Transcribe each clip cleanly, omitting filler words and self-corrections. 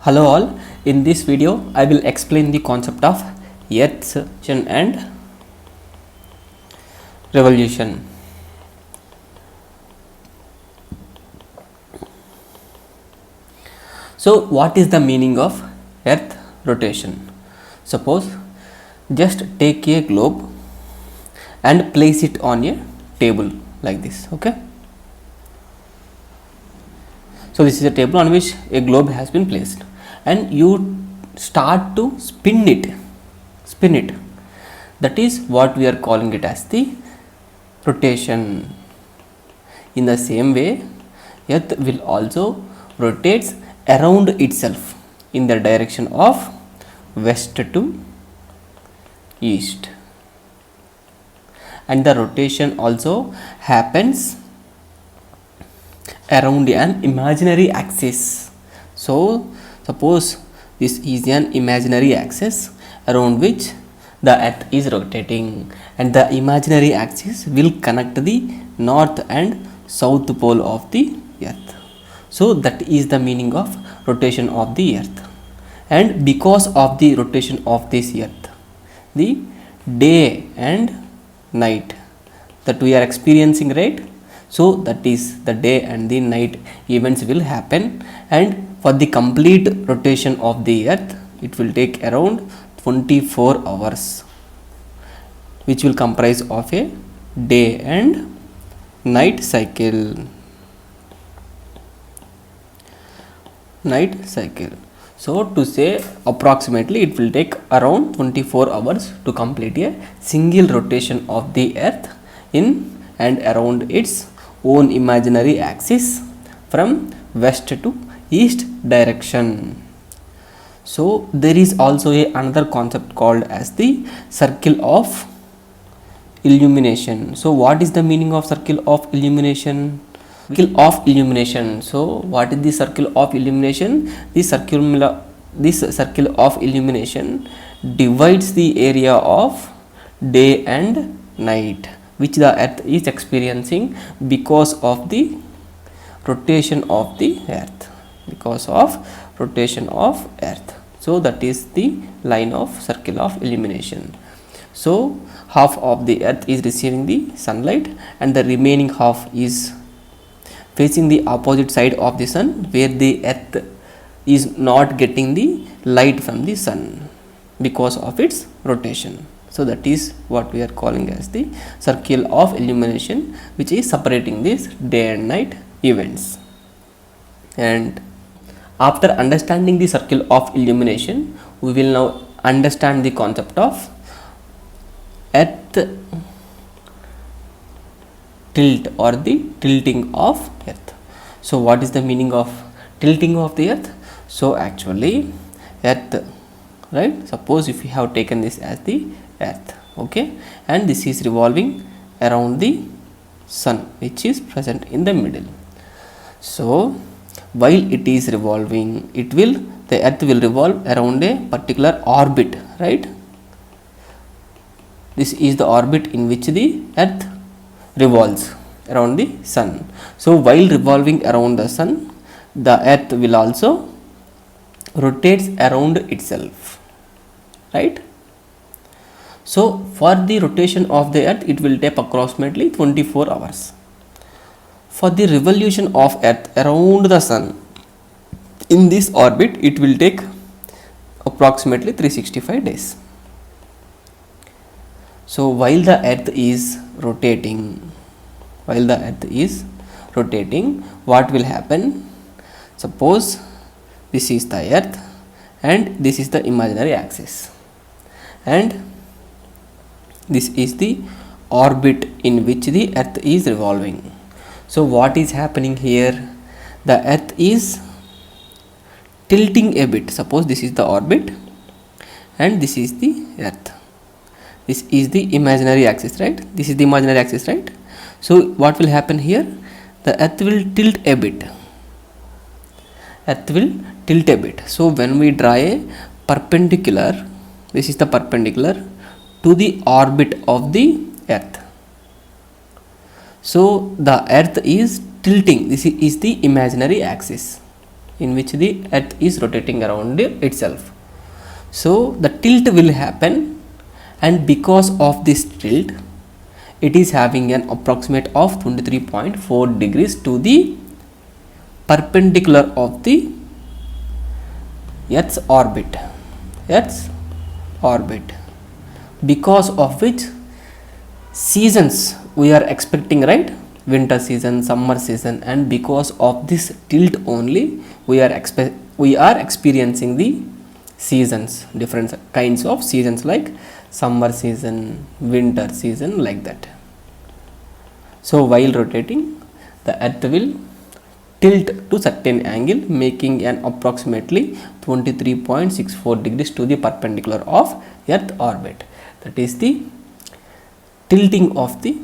Hello all, in this video I will explain the concept of Earth's rotation and revolution. So what is the meaning of Earth rotation? Suppose just take a globe and place it on a table like this, okay? So this is a table on which a globe has been placed and you start to spin it. That is what we are calling it as the rotation. In the same way, Earth will also rotates around itself in the direction of west to east, and the rotation also happens around an imaginary axis. So suppose this is an imaginary axis around which the Earth is rotating, and the imaginary axis will connect the north and south pole of the Earth. So that is the meaning of rotation of the Earth. And because of the rotation of this Earth, the day and night that we are experiencing, right? So that is the day and the night events will happen, and for the complete rotation of the Earth it will take around 24 hours, which will comprise of a day and night cycle. So to say approximately it will take around 24 hours to complete a single rotation of the Earth in and around its own imaginary axis from west to east direction. So there is also another concept called as the circle of illumination. So what is the meaning of circle of illumination? So what is the circle of illumination? This circle of illumination divides the area of day and night which the Earth is experiencing because of the rotation of the Earth. So that is the line of circle of illumination. So half of the Earth is receiving the sunlight and the remaining half is facing the opposite side of the sun, where the Earth is not getting the light from the sun because of its rotation. So that is what we are calling as the circle of illumination, which is separating these day and night events. And after understanding the circle of illumination, we will now understand the concept of Earth tilt or the tilting of Earth. So what is the meaning of tilting of the Earth? So actually Earth, right, suppose if we have taken this as the Earth, okay, and this is revolving around the sun which is present in the middle. So while it is revolving, the Earth will revolve around a particular orbit, right? This is the orbit in which the Earth revolves around the sun. So while revolving around the sun, the Earth will also rotates around itself, right? So for the rotation of the Earth it will take approximately 24 hours. For the revolution of Earth around the sun in this orbit, it will take approximately 365 days. So while the Earth is rotating, what will happen? Suppose this is the Earth and this is the imaginary axis, and this is the orbit in which the Earth is revolving. So what is happening here? The Earth is tilting a bit. Suppose this is the orbit and this is the Earth. This is the imaginary axis, right? So what will happen here? The Earth will tilt a bit. So when we draw a perpendicular, this is the perpendicular to the orbit of the Earth. So the Earth is tilting. This is the imaginary axis. in which the earth is rotating around itself. So the tilt will happen, and because of this tilt it is having an approximate of 23.4 degrees to the perpendicular of the earth's orbit, because of which seasons we are expecting, right? Winter season, summer season, and because of this tilt only we are experiencing the seasons, different kinds of seasons like summer season, winter season, like that. So while rotating, the earth will tilt to certain angle, making an approximately 23.64 degrees to the perpendicular of earth orbit. That is the tilting of the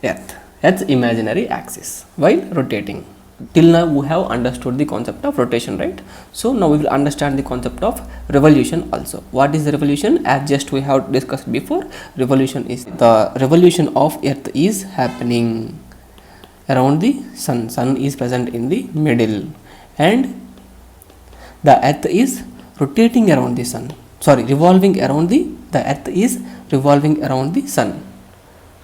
earth's imaginary axis while rotating. Till now we have understood the concept of rotation, right? So now we will understand the concept of revolution also. What is the revolution? As just we have discussed before, revolution is the revolution of earth is happening around the sun is present in the middle, and the earth is rotating around the sun, revolving around the earth is revolving around the sun,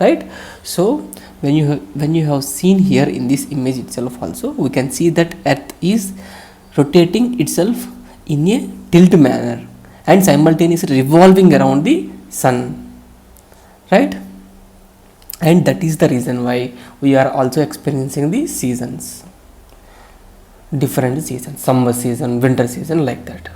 right? So when you have seen here in this image itself also, we can see that earth is rotating itself in a tilt manner and simultaneously revolving around the sun, right? And that is the reason why we are also experiencing the seasons, different seasons, summer season, winter season, like that.